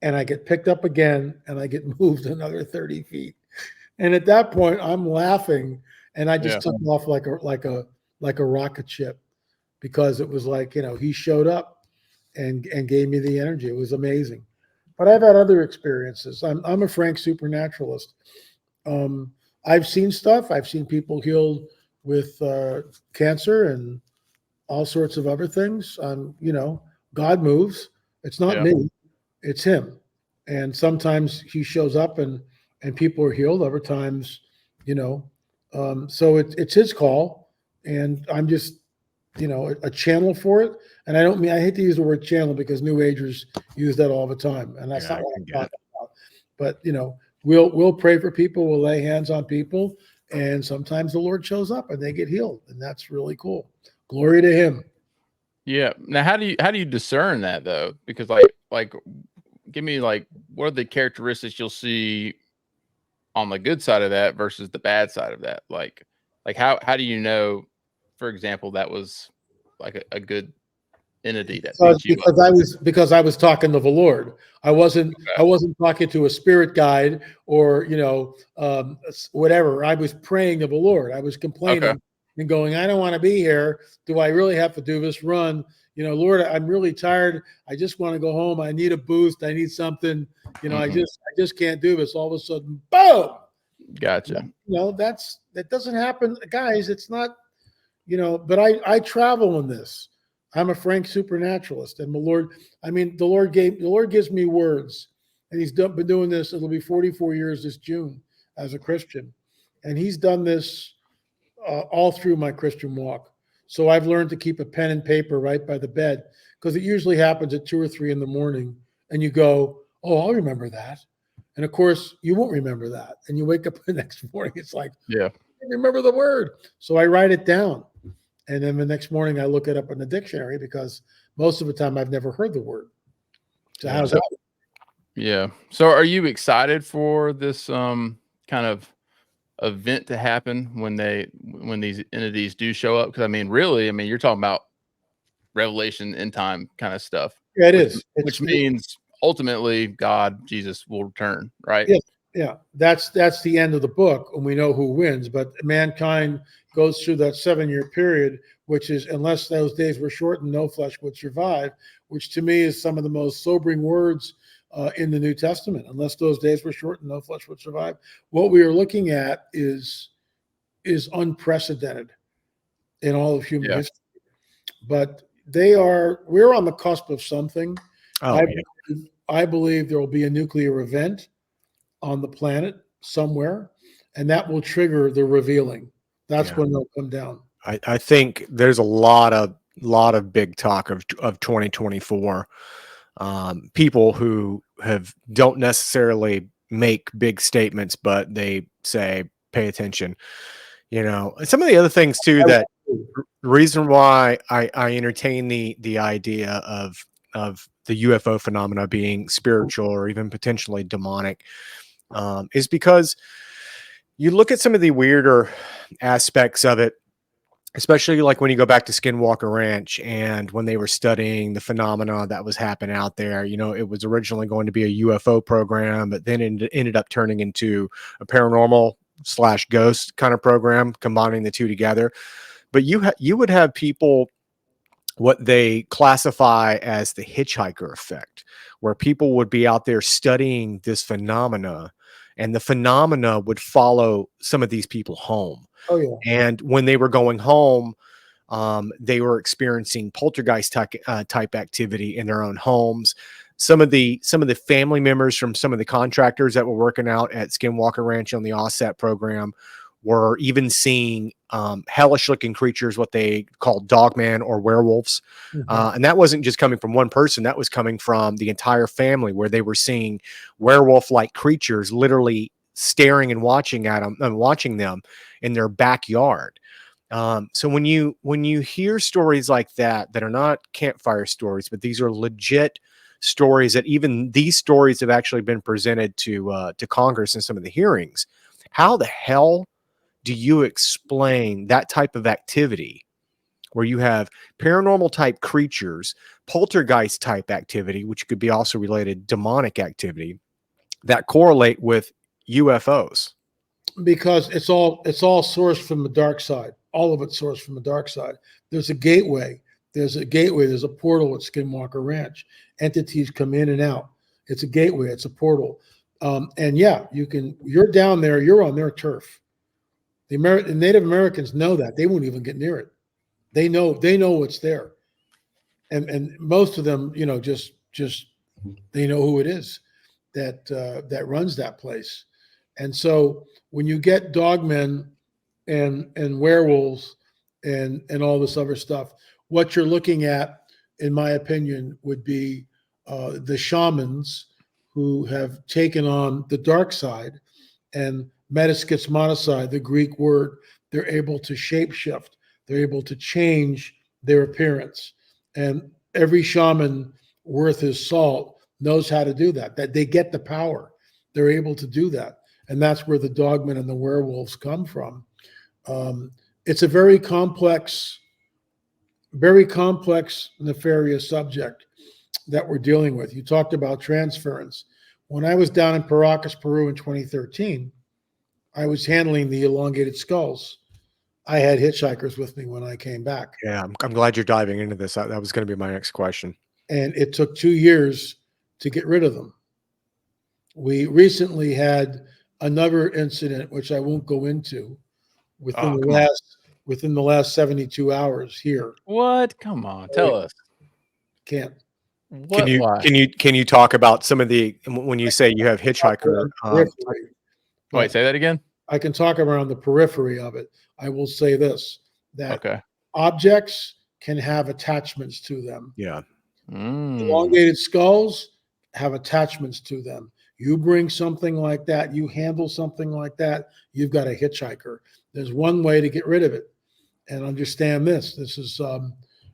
Speaker 3: And I get picked up again, and I get moved another 30 feet. And at that point, I'm laughing, and I just took off like a rocket ship, because it was like, he showed up and gave me the energy. It was amazing. But I've had other experiences. I'm a frank supernaturalist. I've seen stuff. I've seen people healed with cancer and all sorts of other things. God moves. It's not me. It's him. And sometimes he shows up and people are healed. Other times, so it's his call, and I'm just, a channel for it. And I hate to use the word channel because New Agers use that all the time. And that's not what I'm talking about. But, we'll pray for people. We'll lay hands on people. And sometimes the Lord shows up and they get healed. And that's really cool. Glory to him.
Speaker 2: Yeah. Now, how do you discern that though? Because like, give me like, what are the characteristics you'll see on the good side of that versus the bad side of that? Like how do you know, for example, that was like a good entity that
Speaker 3: because I was talking to the Lord. I wasn't talking to a spirit guide or whatever. I was praying to the Lord. I was complaining and going, I don't want to be here. Do I really have to do this run? Lord, I'm really tired. I just want to go home. I need a boost. I need something. I just can't do this. All of a sudden, boom.
Speaker 2: Gotcha.
Speaker 3: That doesn't happen, guys. It's not, but I travel in this. I'm a frank supernaturalist, and the Lord gives me words, and he's been doing this. It'll be 44 years this June as a Christian, and he's done this all through my Christian walk. So I've learned to keep a pen and paper right by the bed, because it usually happens at 2 or 3 in the morning, and you go, oh, I'll remember that. And of course, you won't remember that. And you wake up the next morning, it's like, I remember the word. So I write it down. And then the next morning I look it up in the dictionary, because most of the time I've never heard the word. So how's that?
Speaker 2: Yeah. So are you excited for this kind of event to happen when these entities do show up? Because really, you're talking about revelation end time kind of stuff.
Speaker 3: Yeah, it is.
Speaker 2: Which means ultimately God, Jesus will return, right?
Speaker 3: Yes. Yeah, that's the end of the book, and we know who wins. But mankind goes through that 7-year period, which is, unless those days were shortened, no flesh would survive. Which to me is some of the most sobering words in the New Testament. Unless those days were shortened, no flesh would survive. What we are looking at is unprecedented in all of human
Speaker 2: Yeah.
Speaker 3: history. But we're on the cusp of something.
Speaker 1: Oh, yeah.
Speaker 3: I believe there will be a nuclear event on the planet somewhere, and that will trigger the revealing. That's
Speaker 1: Yeah.
Speaker 3: when they'll come down.
Speaker 1: I think there's a lot of big talk of 2024. People who don't necessarily make big statements, but they say, pay attention. And some of the other things too, that reason why I entertain the idea of the UFO phenomena being spiritual or even potentially demonic, is because you look at some of the weirder aspects of it, especially like when you go back to Skinwalker Ranch and when they were studying the phenomena that was happening out there. It was originally going to be a UFO program, but then it ended up turning into a paranormal / ghost kind of program, combining the two together. But you would have people, what they classify as the hitchhiker effect, where people would be out there studying this phenomena, and the phenomena would follow some of these people home.
Speaker 3: Oh yeah.
Speaker 1: And when they were going home, they were experiencing poltergeist type activity in their own homes. Some of the family members from some of the contractors that were working out at Skinwalker Ranch on the offset program were even seeing hellish looking creatures, what they call dogman or werewolves. And that wasn't just coming from one person. That was coming from the entire family, where they were seeing werewolf like creatures literally staring and watching them in their backyard. So when you hear stories like that are not campfire stories, but these are legit stories, that even these stories have actually been presented to Congress in some of the hearings, how the hell do you explain that type of activity where you have paranormal type creatures, poltergeist type activity, which could be also related demonic activity, that correlate with UFOs?
Speaker 3: Because it's all sourced from the dark side. All of it's sourced from the dark side. There's a gateway. There's a portal at Skinwalker Ranch. Entities come in and out. It's a gateway. It's a portal. And yeah, you're down there. You're on their turf. The Native Americans know that. They won't even get near it. They know what's there. And most of them, just they know who it is that runs that place. And so when you get dogmen and werewolves and all this other stuff, what you're looking at, in my opinion, would be the shamans who have taken on the dark side, and metaschizmonicide, the Greek word. They're able to shapeshift. They're able to change their appearance. And every shaman worth his salt knows how to do that. That they get the power. They're able to do that. And that's where the dogmen and the werewolves come from. It's a very complex, nefarious subject that we're dealing with. You talked about transference. When I was down in Paracas, Peru in 2013, I was handling the elongated skulls. I had hitchhikers with me when I came back.
Speaker 1: Yeah, I'm glad you're diving into this. That was going to be my next question.
Speaker 3: And it took 2 years to get rid of them. We recently had another incident, which I won't go into, within the last 72 hours here.
Speaker 2: What? Come on, tell us.
Speaker 3: Can't.
Speaker 2: What?
Speaker 1: Can you talk about some of the, when you say you have hitchhiker?
Speaker 2: Wait, say that again.
Speaker 3: I can talk around the periphery of it. I will say this: that
Speaker 2: Okay.
Speaker 3: objects can have attachments to them.
Speaker 1: Yeah.
Speaker 3: Elongated skulls have attachments to them. You bring something like that, you handle something like that, you've got a hitchhiker. There's one way to get rid of it. And understand this. This is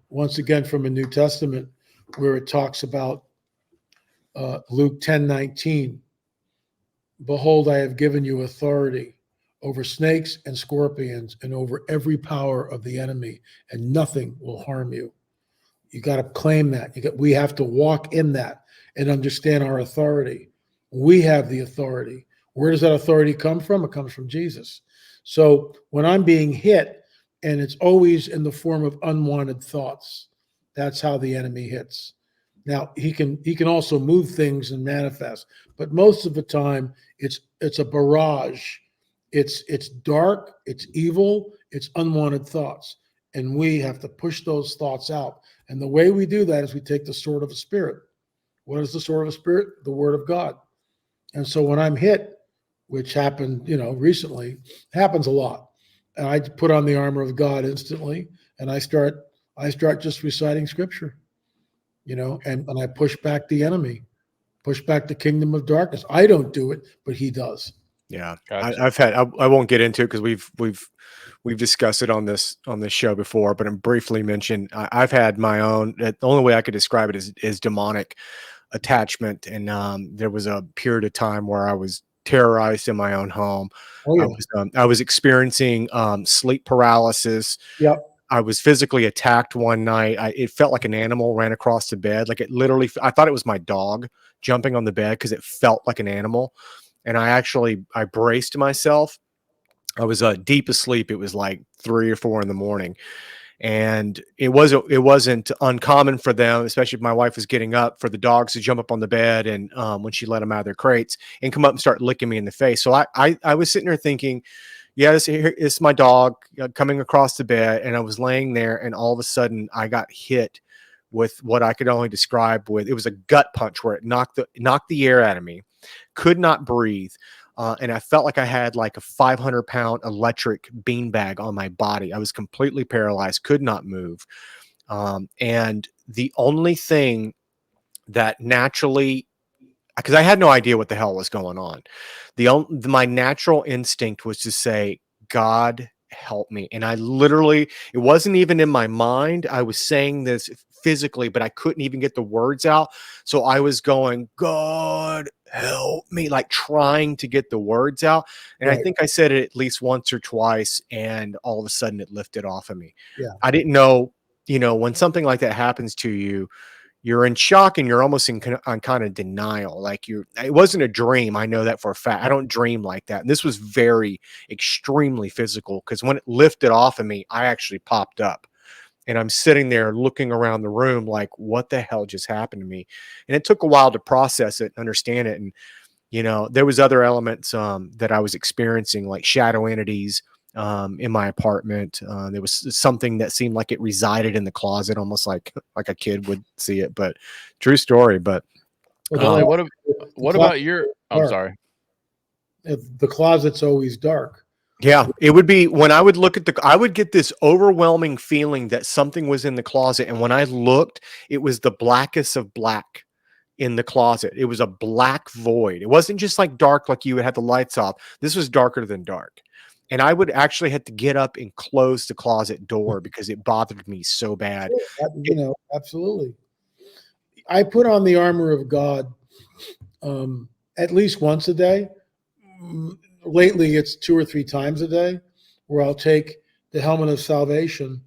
Speaker 3: once again from a New Testament, where it talks about Luke 10:19. Behold, I have given you authority over snakes and scorpions and over every power of the enemy, and nothing will harm you. You got to claim that. We have to walk in that and understand our authority. We have the authority. Where does that authority come from? It comes from Jesus. So when I'm being hit, and it's always in the form of unwanted thoughts, that's how the enemy hits. Now he can also move things and manifest, but most of the time it's a barrage. It's dark, it's evil, it's unwanted thoughts, and we have to push those thoughts out. And the way we do that is we take the sword of the Spirit. What is the sword of the Spirit? The Word of God. And so when I'm hit, which happened, recently, happens a lot, and I put on the armor of God instantly, and I start just reciting Scripture, and I push back the enemy, push back the kingdom of darkness. I don't do it, but he does.
Speaker 1: Yeah,
Speaker 2: Gotcha.
Speaker 1: I've had. I won't get into it because we've discussed it on this show before, but I'm briefly mentioned. I've had my own. The only way I could describe it is demonic attachment, and there was a period of time where I was terrorized in my own home.
Speaker 3: Oh yeah.
Speaker 1: I was experiencing sleep paralysis.
Speaker 3: Yep.
Speaker 1: I was physically attacked one night. It felt like an animal ran across the bed. Like it literally, I thought it was my dog jumping on the bed because it felt like an animal. And I braced myself. I was deep asleep. It was like 3 or 4 in the morning. And it wasn't uncommon for them, especially if my wife was getting up, for the dogs to jump up on the bed and when she let them out of their crates and come up and start licking me in the face. So I was sitting there thinking, yeah, this is my dog coming across the bed, and I was laying there, and all of a sudden I got hit with what I could only describe with, it was a gut punch where it knocked the air out of me, could not breathe. And I felt like I had like a 500-pound electric beanbag on my body. I was completely paralyzed, could not move. And the only thing that naturally, because I had no idea what the hell was going on, my natural instinct was to say, God help me. And I literally, it wasn't even in my mind. I was saying this physically, but I couldn't even get the words out. So I was going, God help me, like trying to get the words out. And
Speaker 3: Right.
Speaker 1: I think I said it at least once or twice, and all of a sudden it lifted off of me.
Speaker 3: Yeah.
Speaker 1: I didn't know, when something like that happens to you, you're in shock and you're almost on kind of denial. Like it wasn't a dream. I know that for a fact. I don't dream like that. And this was very extremely physical, because when it lifted off of me, I actually popped up, and I'm sitting there looking around the room like, what the hell just happened to me? And it took a while to process it and understand it. And, there was other elements that I was experiencing, like shadow entities in my apartment. There was something that seemed like it resided in the closet, almost like a kid would see it. But true story. But
Speaker 2: Well, what about your? I'm
Speaker 3: dark.
Speaker 2: sorry.
Speaker 3: The closet's always dark.
Speaker 1: yeah, it would be when I would look at I would get this overwhelming feeling that something was in the closet. And when I looked, it was the blackest of black in the closet. It was a black void. It wasn't just like dark, like you would have the lights off. This was darker than dark. And I would actually have to get up and close the closet door because it bothered me so bad.
Speaker 3: Absolutely. I put on the armor of God at least once a day. Lately, it's 2 or 3 times a day, where I'll take the helmet of salvation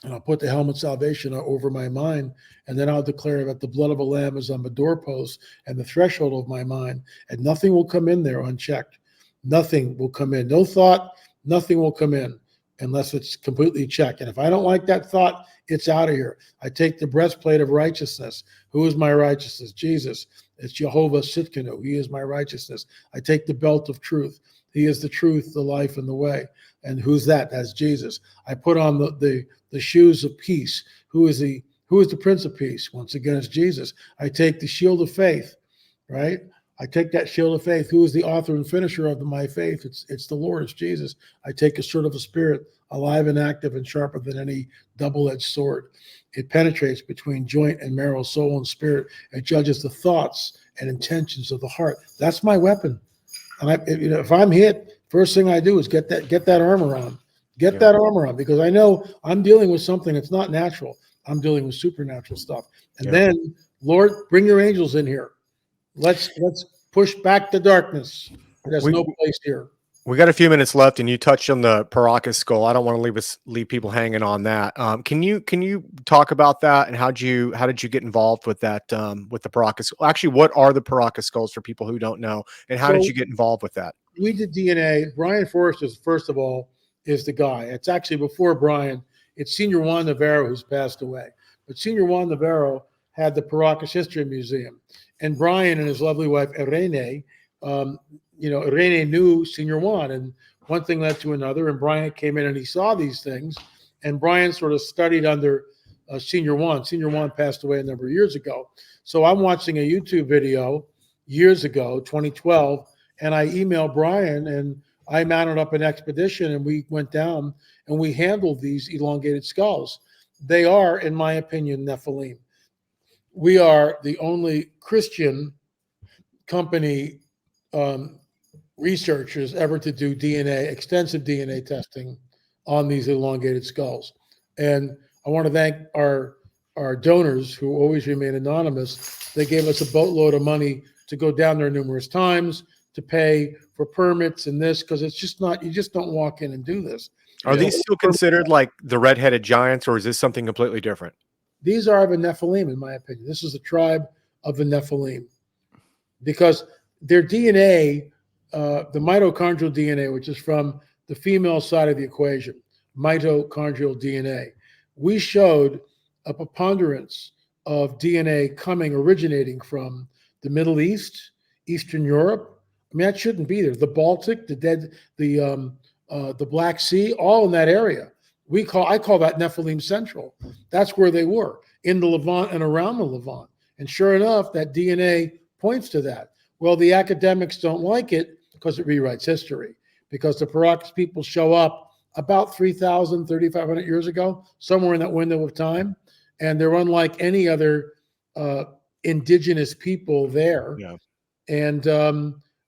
Speaker 3: and I'll put the helmet of salvation over my mind, and then I'll declare that the blood of a lamb is on the doorpost and the threshold of my mind, and nothing will come in there unchecked. Nothing will come in. No thought, nothing will come in unless it's completely checked. And if I don't like that thought, it's out of here. I take the breastplate of righteousness. Who is my righteousness? Jesus. It's Jehovah Sitkanu. He is my righteousness. I take the belt of truth. He is the truth, the life, and the way. And who's that? That's Jesus. I put on the shoes of peace. Who is the Prince of Peace? Once again, it's Jesus. I take the shield of faith, right? I take that shield of faith. Who is the author and finisher of my faith? It's the Lord. It's Jesus. I take a sword of the Spirit, alive and active and sharper than any double-edged sword. It penetrates between joint and marrow, soul and spirit. It judges the thoughts and intentions of the heart. That's my weapon. And if I'm hit, first thing I do is get that armor on. Get that armor on, because I know I'm dealing with something that's not natural. I'm dealing with supernatural stuff. And then, Lord, bring your angels in here. Let's push back the darkness. There's no place here.
Speaker 1: We got a few minutes left, and you touched on the Paracas skull. I don't want to leave people hanging on that. Can you talk about that, and how did you get involved with that, with the Paracas? Actually, what are the Paracas skulls for people who don't know, and how did
Speaker 3: So
Speaker 1: you get involved with that?
Speaker 3: we did DNA. Brian Forrester, first of all, is the guy. It's actually before Brian. It's Senior Juan Navarro who's passed away. But Senior Juan Navarro had the Paracas History Museum, and Brian and his lovely wife Irene, Irene knew Senior Juan, and one thing led to another. And Brian came in and he saw these things, and Brian sort of studied under Senior Juan. Senior Juan passed away a number of years ago. So I'm watching a YouTube video years ago, 2012, and I emailed Brian, and I mounted up an expedition, and we went down and we handled these elongated skulls. They are, in my opinion, Nephilim. We are the only Christian company researchers ever to do extensive DNA testing on these elongated skulls. And I want to thank our donors who always remain anonymous. They gave us a boatload of money to go down there numerous times, to pay for permits and this, because it's just not, you just don't walk in and do this.
Speaker 1: Are these still considered like the red-headed giants, or is this something completely different?
Speaker 3: These are the Nephilim, in my opinion. This is the tribe of the Nephilim, because their DNA, the mitochondrial DNA, which is from the female side of the equation, mitochondrial DNA, we showed a preponderance of DNA originating from the Middle East, Eastern Europe. I mean, that shouldn't be there. The Baltic, the Black Sea, all in that area. I call that Nephilim Central. That's where they were, in the Levant and around the Levant. And sure enough, that DNA points to that. Well, the academics don't like it because it rewrites history, because the Paracas people show up about 3,000, 3,500 years ago, somewhere in that window of time. And they're unlike any other indigenous people there.
Speaker 1: Yeah.
Speaker 3: And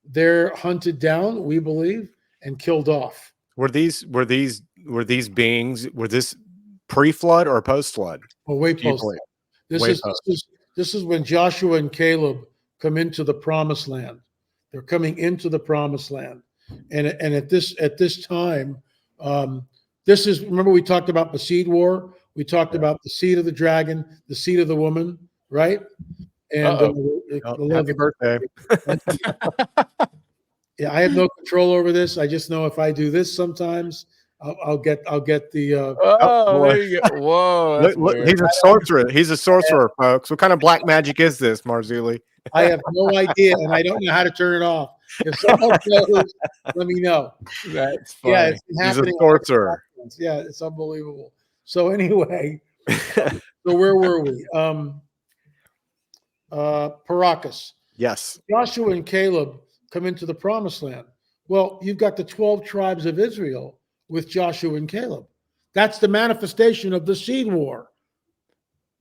Speaker 3: they're hunted down, we believe, and killed off.
Speaker 1: Were these beings, were this pre-flood or post-flood?
Speaker 3: Well, way post. This is when Joshua and Caleb come into the promised land. They're coming into the promised land. And at this time, remember we talked about the seed war? We talked about the seed of the dragon, the seed of the woman, right? And
Speaker 1: happy birthday.
Speaker 3: Yeah, I have no control over this. I just know if I do this sometimes, I'll get the.
Speaker 2: There you go. Whoa,
Speaker 1: look, he's a sorcerer. He's a sorcerer, folks. What kind of black magic is this, Marzulli?
Speaker 3: I have no idea, and I don't know how to turn it off. If someone knows, let me know.
Speaker 2: That's funny.
Speaker 3: Yeah, it's been happening.
Speaker 1: He's a sorcerer.
Speaker 3: Yeah, it's unbelievable. So anyway, so where were we? Paracas.
Speaker 1: Yes.
Speaker 3: Joshua and Caleb come into the promised land. Well, you've got the 12 tribes of Israel with Joshua and Caleb. That's the manifestation of the seed war.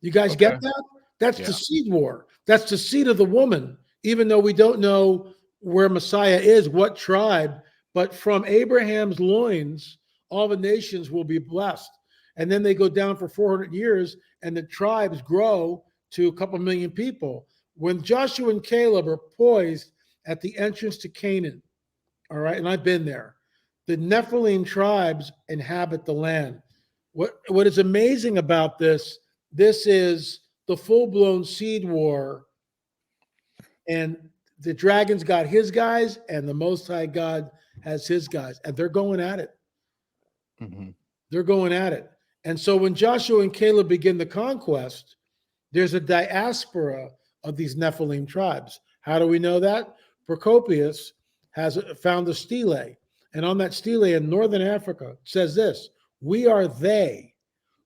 Speaker 3: You guys get that? That's the seed war. That's the seed of the woman, even though we don't know where Messiah is, what tribe, but from Abraham's loins, all the nations will be blessed. And then they go down for 400 years, and the tribes grow to a couple million people. When Joshua and Caleb are poised at the entrance to Canaan, all right, and I've been there, the Nephilim tribes inhabit the land. What is amazing about this is the full-blown seed war, and the dragon's got his guys, and the Most High God has his guys, and they're going at it.
Speaker 2: Mm-hmm.
Speaker 3: They're going at it. And so when Joshua and Caleb begin the conquest, there's a diaspora of these Nephilim tribes. How do we know that? Procopius has found a stele, and on that stele in northern Africa, it says this: "We are they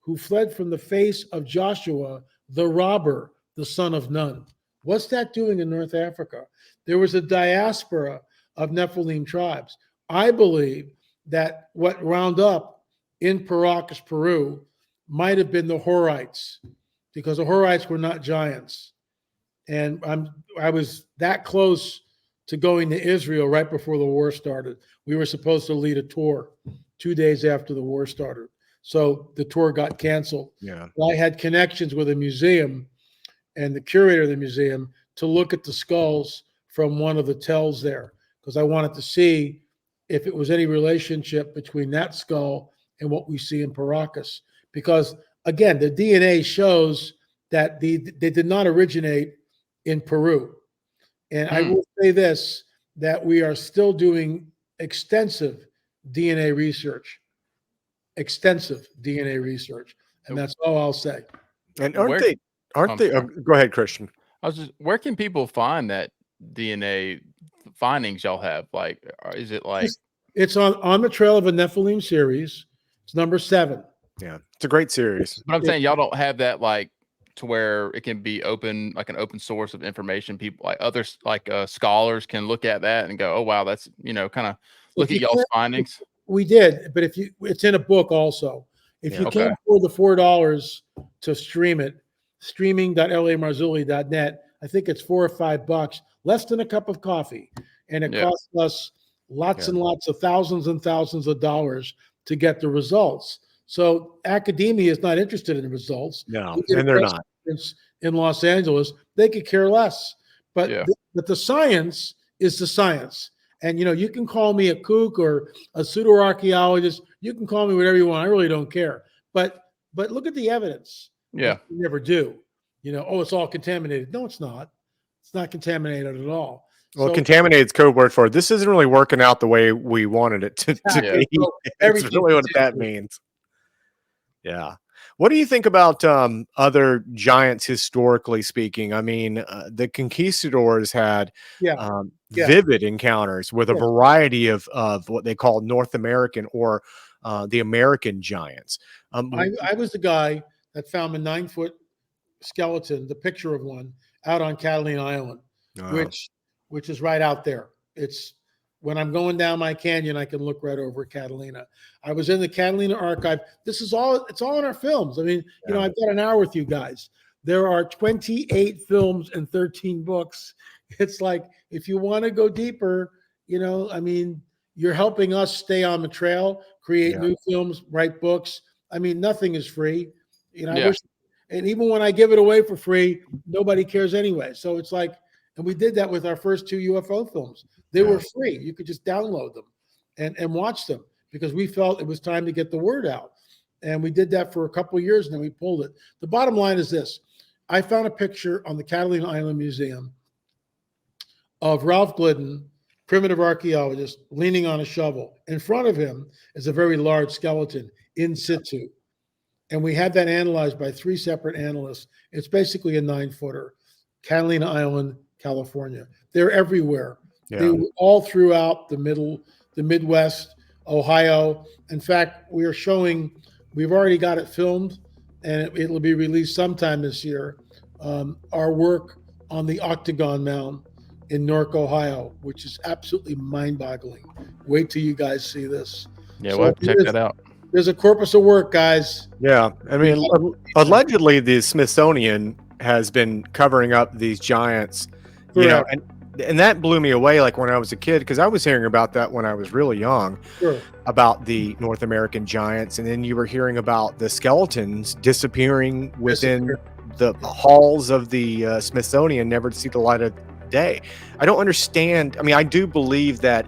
Speaker 3: who fled from the face of Joshua, the robber, the son of Nun." What's that doing in North Africa? There was a diaspora of Nephilim tribes. I believe that what wound up in Paracas, Peru, might have been the Horites, because the Horites were not giants. And I was that close to going to Israel right before the war started. We were supposed to lead a tour 2 days after the war started. So the tour got canceled.
Speaker 1: Yeah.
Speaker 3: Well, I had connections with a museum and the curator of the museum to look at the skulls from one of the tells there, because I wanted to see if it was any relationship between that skull and what we see in Paracas. Because again, the DNA shows that they did not originate in Peru. And I will say this, that we are still doing extensive DNA research, and that's all I'll say.
Speaker 1: And
Speaker 2: Where-
Speaker 1: aren't
Speaker 2: I'm
Speaker 1: they?
Speaker 2: sorry.
Speaker 1: Go ahead, Christian.
Speaker 2: I was just, where can people find that DNA findings y'all have? Like, is it like?
Speaker 3: It's on the Trail of a Nephilim series. It's number 7.
Speaker 1: Yeah, it's a great series.
Speaker 2: But I'm saying y'all don't have that like to where it can be open, like an open source of information. People like others, like scholars can look at that and go, "Oh wow, that's kind of look at y'all's findings."
Speaker 3: We did, but it's in a book also. If you can't afford the $4 to stream it, streaming.lamarzulli.net, I think it's $4 or $5, less than a cup of coffee, and it costs us lots and lots of thousands and thousands of dollars to get the results. So academia is not interested in the results.
Speaker 1: No, and they're not.
Speaker 3: In Los Angeles, they could care less. But but the science is the science. And you can call me a kook or a pseudo-archaeologist. You can call me whatever you want. I really don't care. But look at the evidence.
Speaker 2: Yeah.
Speaker 3: You never do. It's all contaminated. No, it's not. It's not contaminated at all.
Speaker 1: Well, contaminated is code word for it. This isn't really working out the way we wanted it to be.
Speaker 3: So
Speaker 1: That's really what that means. Yeah. What do you think about other giants historically speaking? I mean, the conquistadors had vivid encounters with a variety of what they call North American or the American giants.
Speaker 3: I was the guy that found a 9-foot skeleton, the picture of one, out on Catalina Island, which is right out there. It's when I'm going down my canyon, I can look right over Catalina. I was in the Catalina archive. It's all in our films. I mean, I've got an hour with you guys. There are 28 films and 13 books. It's like, if you want to go deeper, I mean, you're helping us stay on the trail, create new films, write books. I mean, nothing is free. I wish, and even when I give it away for free, nobody cares anyway. So it's like, and we did that with our first 2 UFO films. They were free. You could just download them and watch them because we felt it was time to get the word out. And we did that for a couple of years and then we pulled it. The bottom line is this. I found a picture on the Catalina Island Museum of Ralph Glidden, primitive archaeologist, leaning on a shovel. In front of him is a very large skeleton in situ. And we had that analyzed by 3 separate analysts. It's basically a 9-footer. Catalina Island, California. They're everywhere. They were all throughout the Midwest, Ohio. In fact, we've already got it filmed and it'll be released sometime this year. Our work on the Octagon Mound in Newark, Ohio, which is absolutely mind-boggling. Wait till you guys see this.
Speaker 2: Yeah, we'll have to check that out.
Speaker 3: There's a corpus of work, guys.
Speaker 1: Yeah, I mean, allegedly the Smithsonian has been covering up these giants, and that blew me away. Like when I was a kid, because I was hearing about that when I was really young, about the North American giants, and then you were hearing about the skeletons disappearing within the halls of the Smithsonian, never to see the light of day. I don't understand. I mean, I do believe that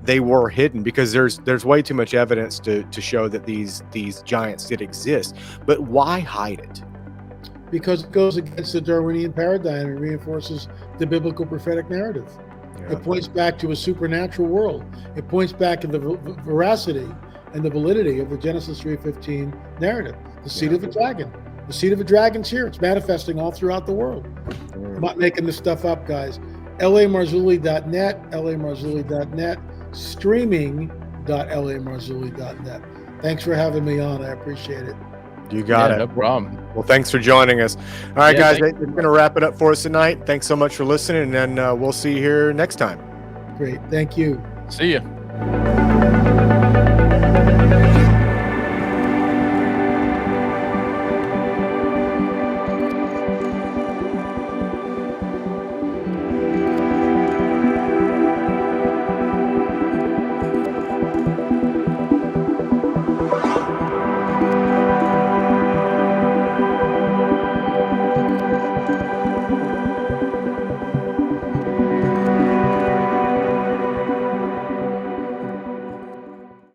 Speaker 1: they were hidden because there's way too much evidence to show that these giants did exist. But why hide it? Because
Speaker 3: it goes against the Darwinian paradigm and reinforces the biblical prophetic narrative. It points back to a supernatural world. It points back to the veracity and the validity of the Genesis 3:15 narrative. The seed of the dragon. The seed of the dragon's here. It's manifesting all throughout the world. I'm not making this stuff up, guys. lamarzulli.net, lamarzulli.net, streaming.lamarzulli.net. Thanks for having me on. I appreciate it.
Speaker 1: You got it.
Speaker 2: No problem.
Speaker 1: Well, thanks for joining us. All right, guys, we're going to wrap it up for us tonight. Thanks so much for listening, and then we'll see you here next time.
Speaker 3: Great. Thank you.
Speaker 2: See you.